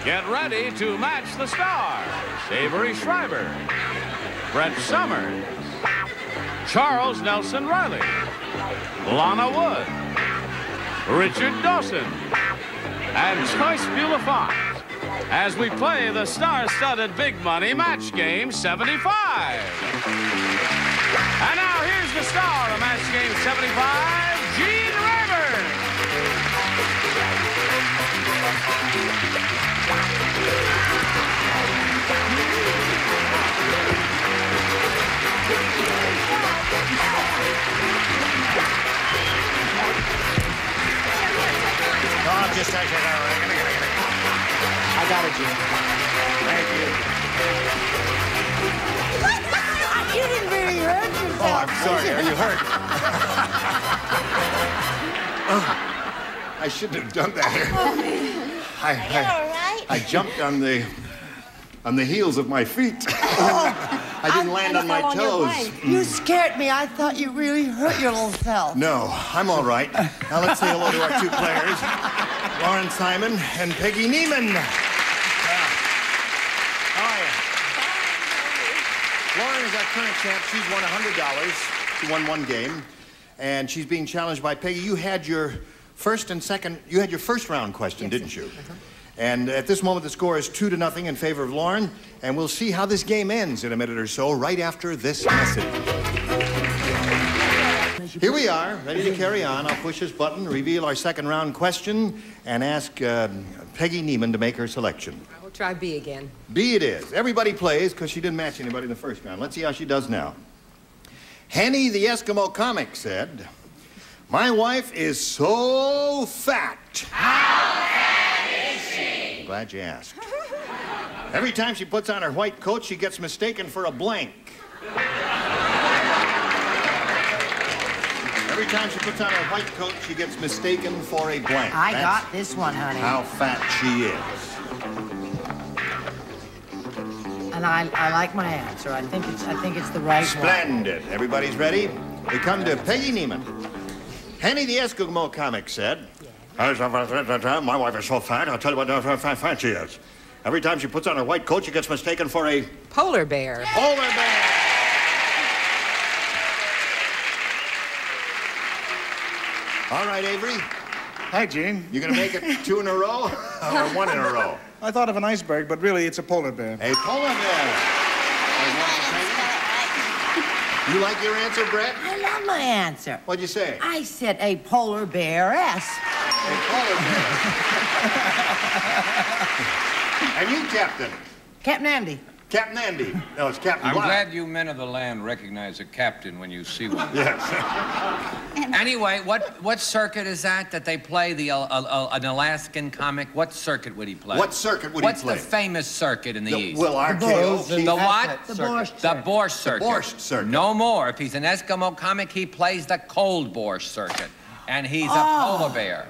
Get ready to match the stars. Avery Schreiber, Brett Summers, Charles Nelson Riley, Lana Wood, Richard Dawson, and Joyce Bullifant as we play the star-studded Big Money Match Game 75. And now here's the star of Match Game 75, Gene Rayburn. Oh, just I got it, Gene. Thank you. You didn't really hurt yourself. Oh, I'm sorry. Are you hurt? I shouldn't have done that. Are you all right? I jumped on the heels of my feet. I didn't land on my toes. You scared me. I thought you really hurt your little self. No, I'm all right. Now let's say hello to our two players, Lauren Simon and Peggy Neiman. Lauren is our current champ. She's won $100. She won one game, and she's being challenged by Peggy. You had your first round question, didn't you? And at this moment, the score is 2-0 in favor of Lauren, and we'll see how this game ends in a minute or so, right after this message. Here we are, ready to carry on. I'll push this button, reveal our second round question, and ask Peggy Neiman to make her selection. We'll try B again. B it is. Everybody plays because she didn't match anybody in the first round. Let's see how she does now. Henny the Eskimo comic said, "My wife is so fat." How fat is she? Glad you asked. Every time she puts on her white coat, she gets mistaken for a blank. Every time she puts on her white coat, she gets mistaken for a blank. I got this one, honey. How fat she is. And I like my answer. I think it's the right one. Splendid. Everybody's ready? We come to Peggy Neiman. Henny the Eskimo comic said, "My wife is so fat, I'll tell you what how fat she is. Every time she puts on her white coat, she gets mistaken for a Polar bear. polar bear." All right, Avery. Hi, Gene. You gonna make it 2 in a row or 1 in a row? I thought of an iceberg, but really it's a polar bear. A polar bear. You like your answer, Brett? I love my answer. What'd you say? I said a polar bear-ess. A polar bear. And you, Captain? Captain Andy. Captain Andy. No, it's Captain I'm Black. glad you men of the land recognize a captain when you see one. Yes. Anyway, what circuit is that they play, an Alaskan comic? What circuit would he play? What circuit would he play? What's the famous circuit in the East? Well, RKO. The what? The Borscht The Borscht circuit. The Borscht circuit. No more. If he's an Eskimo comic, he plays the Cold Borscht circuit. And he's a polar bear.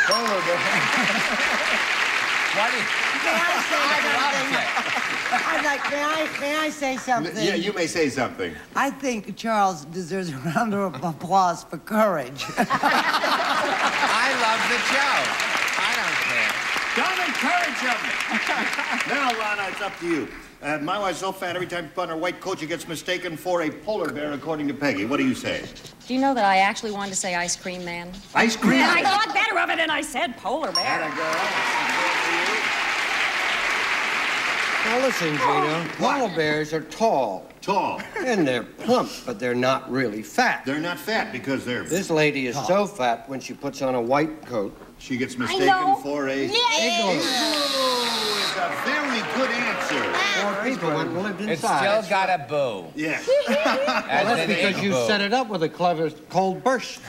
Polar bear. What is... May I say something? Yeah, you may say something. I think Charles deserves a round of applause for courage. I love the joke. I don't care. Don't encourage him. Now, Lana, it's up to you. My wife's so fat, every time she puts on her white coat, she gets mistaken for a polar bear, according to Peggy. What do you say? Do you know that I actually wanted to say ice cream man? Ice cream? And I thought better of it and I said polar bear. Atta girl. Now listen, Gina. Polar bears are tall. Tall. And they're plump, but they're not really fat. They're not fat because they're... This lady is so fat when she puts on a white coat. She gets mistaken for a... Igloo. It's a very good answer. More people went and lived It's inside. still got a boo. Yes. That's because you set it up with a clever cold burst.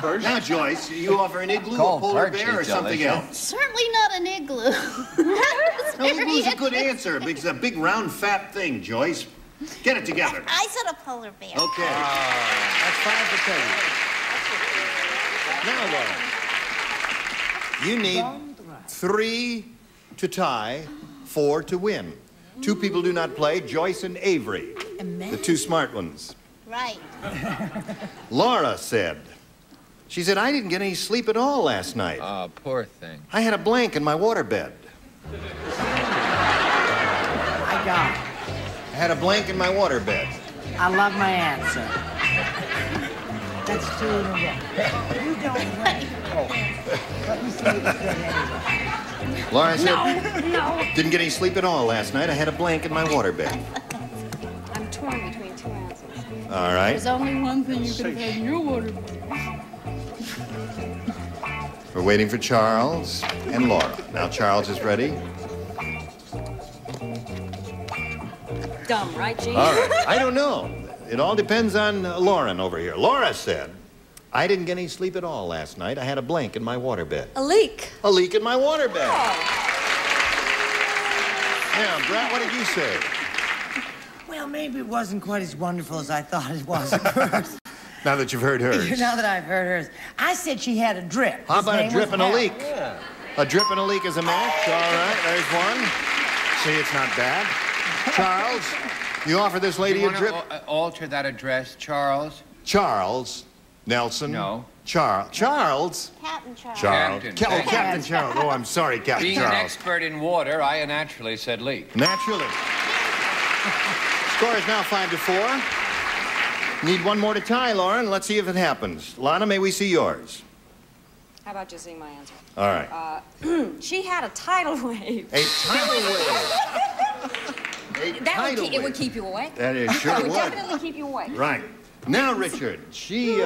Now, Joyce, you offer an igloo, Cold a polar perch bear, or is something delicious. else? Certainly not an igloo. No, igloo's a good answer. It's a big, round, fat thing, Joyce. Get it together. I said a polar bear. Okay. That's 5 to 10. Now, Laura, you need 3 to tie, 4 to win. 2 people do not play, Joyce and Avery, the 2 smart ones. Right. Laura said, She said, I didn't get any sleep at all last night. Oh, poor thing. I had a blank in my waterbed. I got it. I had a blank in my waterbed. I love my answer. That's 2 in a row. You don't win. Let me see if it's good anyway. Laura said, No. didn't get any sleep at all last night. I had a blank in my waterbed. I'm torn between 2 answers. All right. There's only one thing you can have in your water. We're waiting for Charles and Laura. Now Charles is ready. Dumb, right, Gene? All right. I don't know. It all depends on Lauren over here. Laura said, I didn't get any sleep at all last night. I had a blank in my waterbed. A leak. A leak in my waterbed. Oh. Now, Brett, what did you say? Well, maybe it wasn't quite as wonderful as I thought it was at first. Now that you've heard hers. Now that I've heard hers. I said she had a drip. How His about a name drip was and a Hal. leak? Yeah. A drip and a leak is a match. All right, there's one. See, it's not bad. Charles, you offer this lady You a drip? want to alter that address, Charles? Charles Nelson. No. Charles. Captain Charles. Charles. Captain. Oh, Captain Charles. Oh, I'm sorry, Captain Being an Charles. expert in water, I naturally said leak. Naturally. Score is now 5-4. Need one more to tie, Lauren. Let's see if it happens. Lana, may we see yours? How about just seeing my answer? All right. She had a tidal wave. A tidal wave. A tidal It would wave. keep you awake. That is sure That would. would definitely keep you awake. Right. Now, Richard,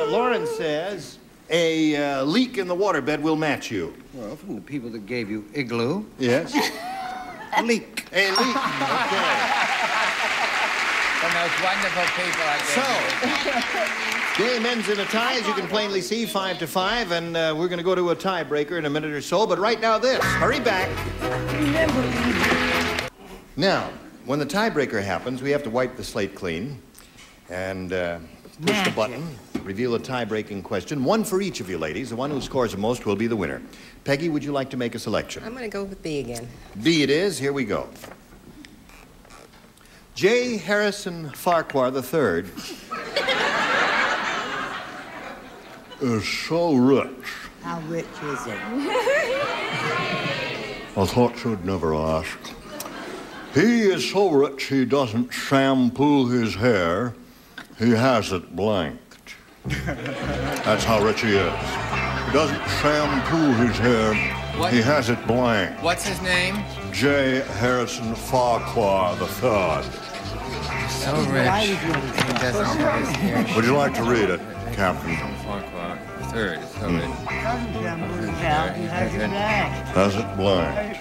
Lauren says a leak in the waterbed will match you. Well, from the people that gave you igloo. Yes? A leak. A leak. Okay. From those wonderful people I gave So, game ends in a tie, as you can plainly see, 5-5, and we're going to go to a tiebreaker in a minute or so. But right now, this. Hurry back. Now, when the tiebreaker happens, we have to wipe the slate clean and push the button, reveal a tie-breaking question. One for each of you ladies. The one who scores the most will be the winner. Peggy, would you like to make a selection? I'm going to go with B again. B it is. Here we go. J. Harrison Farquhar III is so rich. How rich is it? I thought you'd never ask. He is so rich he doesn't shampoo his hair. He has it blanked. That's how rich he is. He doesn't shampoo his hair. What? He has it blanked. What's his name? J. Harrison Farquhar III. So rich. He doesn't have his hair. Would you like to read it, Captain? Farquhar III. So rich. Has it blank?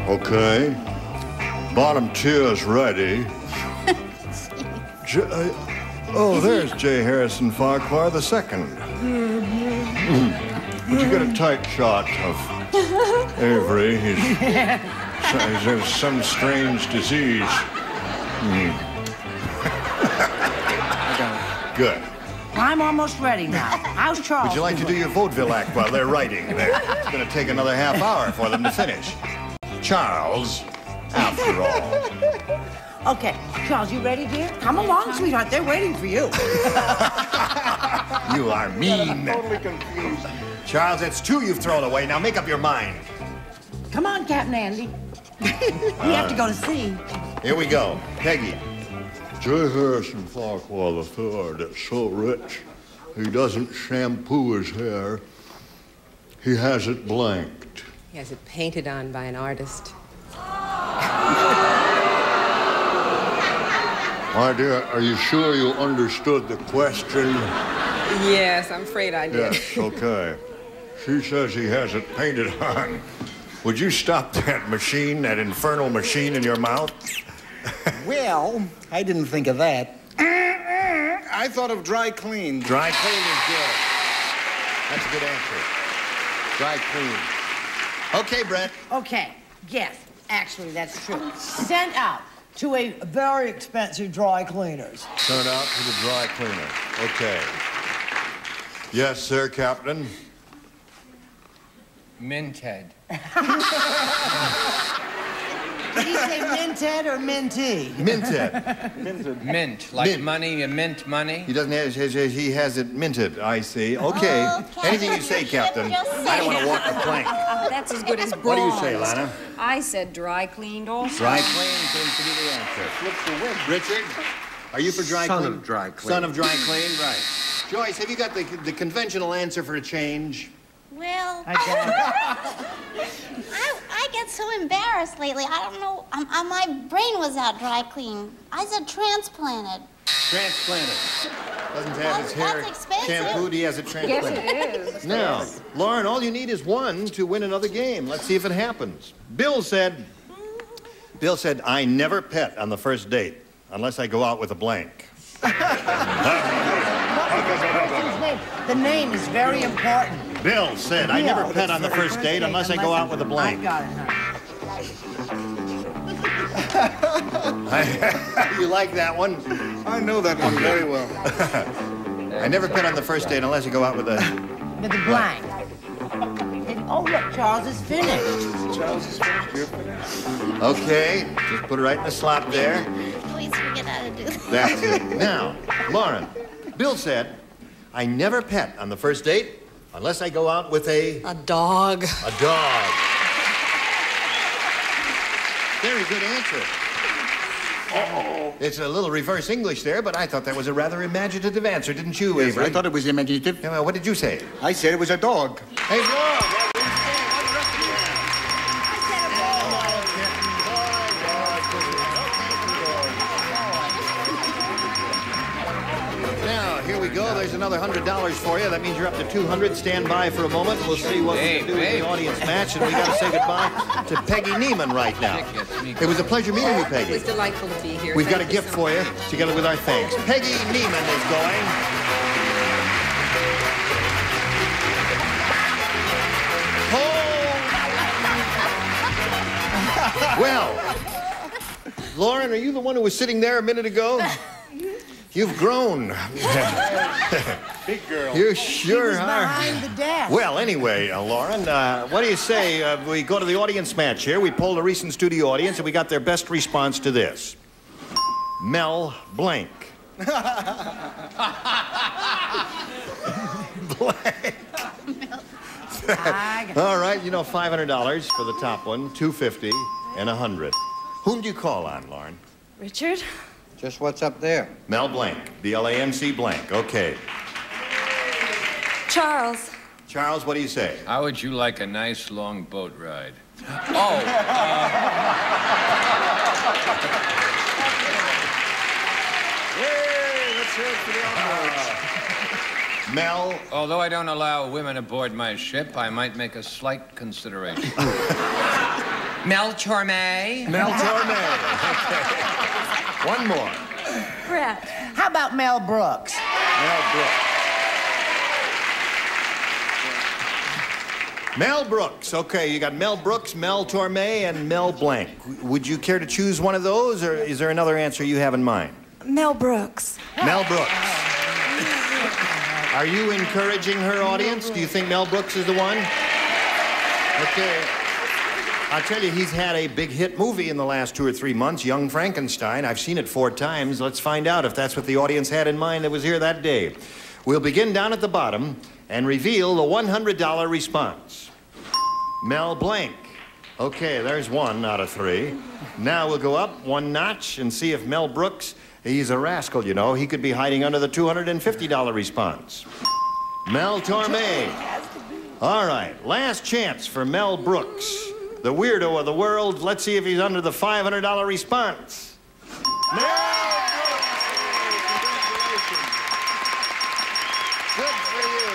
Okay. Bottom tier's ready. There's J. Harrison Farquhar II. Would you get a tight shot of Avery? He has some strange disease. Good. I'm almost ready now. How's Charles? Would you like to do your vaudeville act while they're writing there? It's going to take another half hour for them to finish. Charles, after all. Okay, Charles, you ready, dear? Come along, sweetheart. They're waiting for you. You are mean. I'm totally confused. Charles, that's 2 you've thrown away. Now make up your mind. Come on, Captain Andy. We have to go to sea. Here we go. Peggy. J. Harrison Farquhar III is so rich, he doesn't shampoo his hair. He has it blanked. He has it painted on by an artist. My dear, are you sure you understood the question? Yes, I'm afraid I did. Yes, okay. She says he has it painted on. Would you stop that machine, that infernal machine in your mouth? Well, I didn't think of that. I thought of dry clean. Dry clean is good. That's a good answer. Dry clean. Okay, Brett. Okay, yes, actually, that's true. Sent out to a very expensive dry cleaners. Turn out to the dry cleaner. Okay. Yes, sir, Captain. Minted. Did he say minted or minty? Minted. Mint, like Mint. money, you mint money? He doesn't have, he has it minted, I see. Okay. Anything you say, Captain. I don't want to walk the plank. That's as good as bronze. What do you say, Lana? I said dry cleaned also. Dry clean seems to be the answer. Flip the wig. Richard, are you for dry clean? Son of dry clean. Son of dry clean, right. Joyce, have you got the conventional answer for a change? Well, I got I get so embarrassed lately. I don't know. My brain was out dry clean. I said transplanted. Transplanted. Doesn't have his hair That's expensive. shampooed, he has it transplanted. Yes, it is. Now, Lauren, all you need is one to win another game. Let's see if it happens. Bill said, I never pet on the first date unless I go out with a blank. The name is very important. Bill said, I never pet on the first date unless I go out with a blank. I got it, huh? You like that one? I know that one very well. I never pet on the first date unless I go out with a... With the blank. Oh, look, Charles is finished. Okay, just put it right in the slot there. Please forget how to do that. That's it. Now, Lauren, Bill said, I never pet on the first date unless I go out with a dog. A dog. Very good answer. Uh-oh. It's a little reverse English there, but I thought that was a rather imaginative answer, didn't you, Yes, Avery? I thought it was imaginative. Yeah, well, what did you say? I said it was a dog. Hey, dog! Now, here we go. There's another $100 for you. That means you're up to $200. Stand by for a moment. We'll see what we can do in the audience match, and we got to say goodbye to Peggy Neiman right now. It was a pleasure meeting you, Peggy. It was delightful to be here. We've got a Thank you gift so for you, much. together with our thanks. Peggy Neiman is going. Well, Lauren, are you the one who was sitting there a minute ago? You've grown. Big girl. You sure are. Behind the desk. Well, anyway, Lauren, what do you say we go to the audience match here? We polled a recent studio audience, and we got their best response to this. Mel Blanc. Blanc. All right, you know, $500 for the top one, $250 and $100. Whom do you call on, Lauren? Richard? Just what's up there? Mel Blanc, B-L-A-N-C Blanc. Okay. Charles. Charles, what do you say? How would you like a nice long boat ride? Hey, let's hear it for the entourage. Mel. Although I don't allow women aboard my ship, I might make a slight consideration. Mel Torme. Mel Torme. Okay. One more. Brett. How about Mel Brooks? Mel Brooks. Mel Brooks. Okay, you got Mel Brooks, Mel Torme, and Mel Blanc. Would you care to choose one of those, or is there another answer you have in mind? Mel Brooks. Mel Brooks. Are you encouraging her audience? Do you think Mel Brooks is the one? Okay. I'll tell you, he's had a big hit movie in the last 2 or 3 months, Young Frankenstein. I've seen it 4 times. Let's find out if that's what the audience had in mind that was here that day. We'll begin down at the bottom and reveal the $100 response. Mel Blanc. Okay, there's 1 out of 3. Now we'll go up 1 notch and see if Mel Brooks, he's a rascal, you know. He could be hiding under the $250 response. Mel Torme. All right, last chance for Mel Brooks, the weirdo of the world. Let's see if he's under the $500 response. Mel Brooks! Congratulations. Good for you.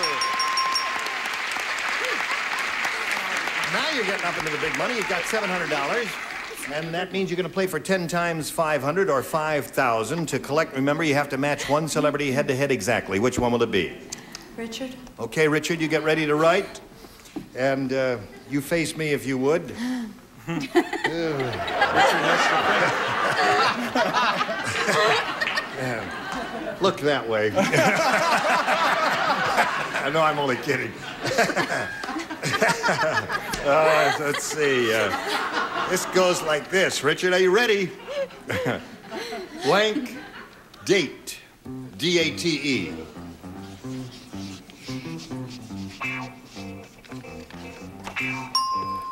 Now you're getting up into the big money. You've got $700. And that means you're going to play for 10 times 500 or 5,000. To collect, remember, you have to match one celebrity head-to-head exactly. Which one will it be? Richard. Okay, Richard, you get ready to write. And you face me if you would. Look that way. I know I'm only kidding. Let's see. This goes like this. Richard, are you ready? Blank date. D-A-T-E.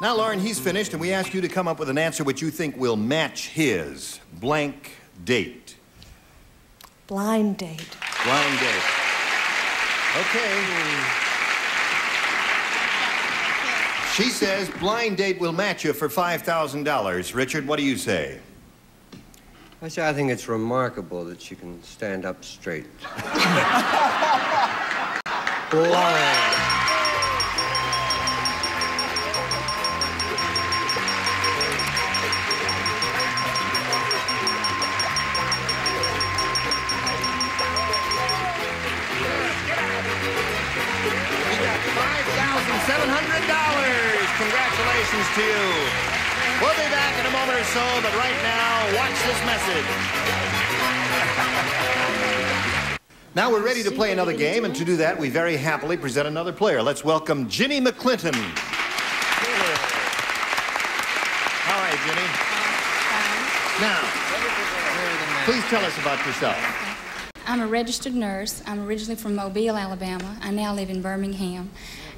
Now, Lauren, he's finished, and we ask you to come up with an answer which you think will match his. Blank date. Blind date. Blind date. Okay. She says blind date will match you for $5,000. Richard, what do you say? I think it's remarkable that she can stand up straight. Blind. $700. Congratulations to you. We'll be back in a moment or so, but right now, watch this message. Now we're ready to play another game, and to do that, we very happily present another player. Let's welcome Ginny McClinton. How are you, Ginny? Now, please tell us about yourself. I'm a registered nurse. I'm originally from Mobile, Alabama. I now live in Birmingham.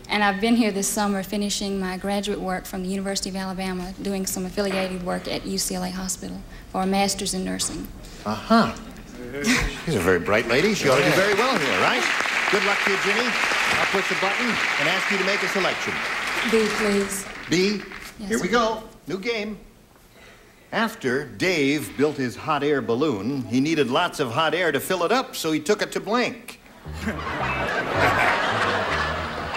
And I've been here this summer finishing my graduate work from the University of Alabama, doing some affiliated work at UCLA Hospital for a master's in nursing. Uh-huh. She's a very bright lady. She ought to do very well here, right? Good luck to you, Ginny. I'll push a button and ask you to make a selection. B, please. B? Yes, Here we sir. go. New game. After Dave built his hot air balloon, he needed lots of hot air to fill it up, so he took it to blank.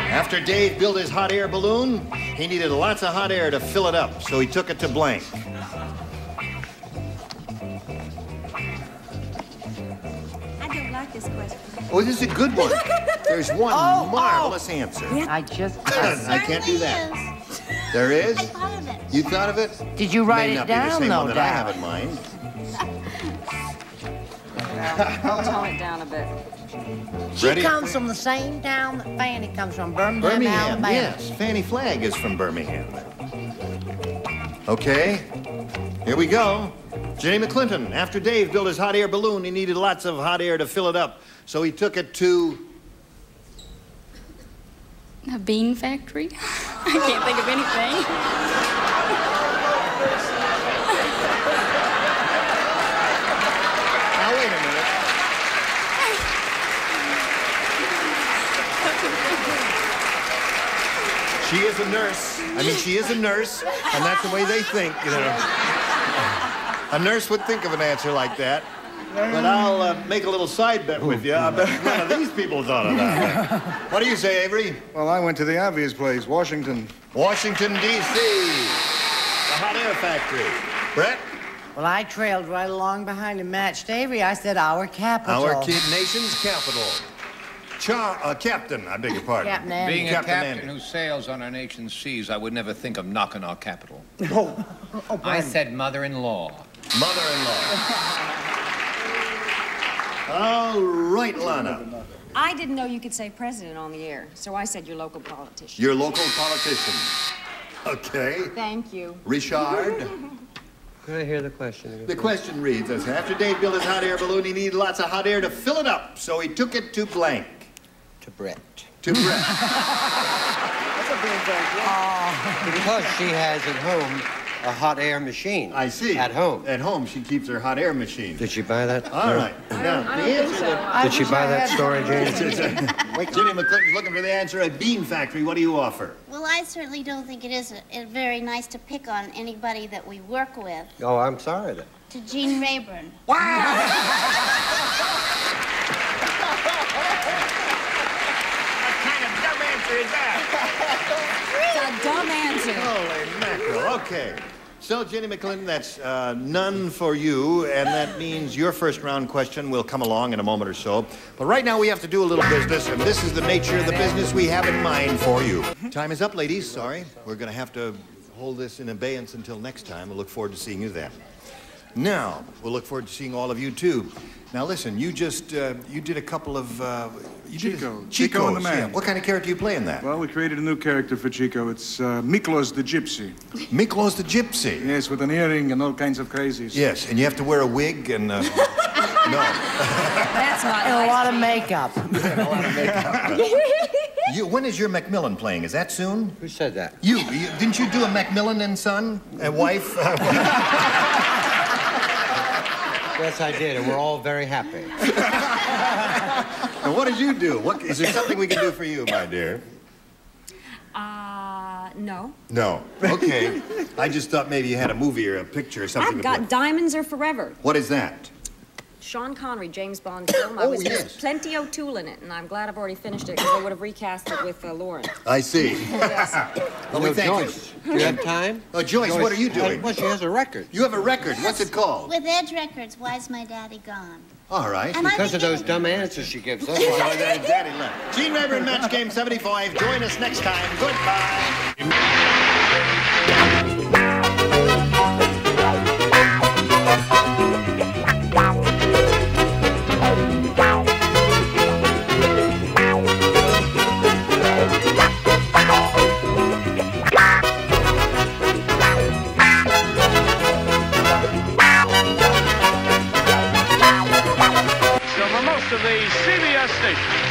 After Dave built his hot air balloon, he needed lots of hot air to fill it up, so he took it to blank. I don't like this question. Oh, this is a good one. There's one marvelous answer. I can't do that. There is? I thought of it. You thought of it? Did you write May it not be the down, same though, one that I Dad? have in mind. I'll tone it down a bit. She Ready? comes from the same town that Fanny comes from, Birmingham, Birmingham, Alabama. yes. Fanny Flagg is from Birmingham. Okay, here we go. Ginny McClinton. After Dave built his hot air balloon, he needed lots of hot air to fill it up, so he took it to... A bean factory? I can't think of anything. Now, wait a minute. She is a nurse. I mean, she is a nurse, and that's the way they think, you know. A nurse would think of an answer like that. But I'll make a little side bet with you. I bet none of these people thought of that. What do you say, Avery? Well, I went to the obvious place, Washington. Washington, D.C. The hot air factory. Brett? Well, I trailed right along behind and matched Avery. I said our capital. Our nation's capital. Captain, I beg your pardon. Captain Andy. Being a Captain captain Andy. who sails on our nation's seas, I would never think of knocking our capital. Oh, I said mother-in-law. Mother-in-law. All right, Lana. I didn't know you could say president on the air, so I said your local politician. Your local politician. Okay. Thank you. Richard. Could I hear the question again? The question reads, as after Dave built his hot air balloon, he needed lots of hot air to fill it up, so he took it to blank. To Brett. To Brett. That's a big because she has at home a hot air machine. I see. At home. At home, she keeps her hot air machine. Did she buy that? All right. Now, the answer... Did she buy that story, Jane? Ginny McClinton's looking for the answer. A bean factory. What do you offer? Well, I certainly don't think it is very nice to pick on anybody that we work with. Oh, I'm sorry then. To Gene Rayburn. Wow! What kind of dumb answer is that? It's a dumb answer. Holy mackerel. Okay. So, Ginny McClinton, that's none for you, and that means your first round question will come along in a moment or so. But right now we have to do a little business, and this is the nature of the business we have in mind for you. Time is up, ladies. Sorry. We're going to have to hold this in abeyance until next time. We'll look forward to seeing you then. Now, we'll look forward to seeing all of you, too. Now, listen, you just, you did a couple of, Chico and the Man. Yeah. What kind of character you play in that? Well, we created a new character for Chico. It's Miklos the Gypsy. Miklos the Gypsy? Yes, with an earring and all kinds of crazies. Yes, and you have to wear a wig and, no. That's not And a nice. lot of makeup. A lot of makeup. When is your Macmillan playing? Is that soon? Who said that? You didn't you do a Macmillan and Son? And wife? Yes, I did, and we're all very happy. Now, what did you do? Is there something we can do for you, my dear? No. No. Okay. I just thought maybe you had a movie or a picture or something. I've got Diamonds Are Forever. What is that? Sean Connery, James Bond film. I was yes. plenty O'Toole in it, and I'm glad I've already finished it because I would have recast it with Lauren. I see. Yes. Well, we thank Joyce, do you have time? Oh, Joyce, what are you doing? Well, she has a record. You have a record. What's it called? With Edge Records, Why's My Daddy Gone? All right. And Because of those dumb answers she gives us. Daddy left. Gene Rayburn, Match Game 75. Join us next time. Goodbye. So for most of the CBS stations,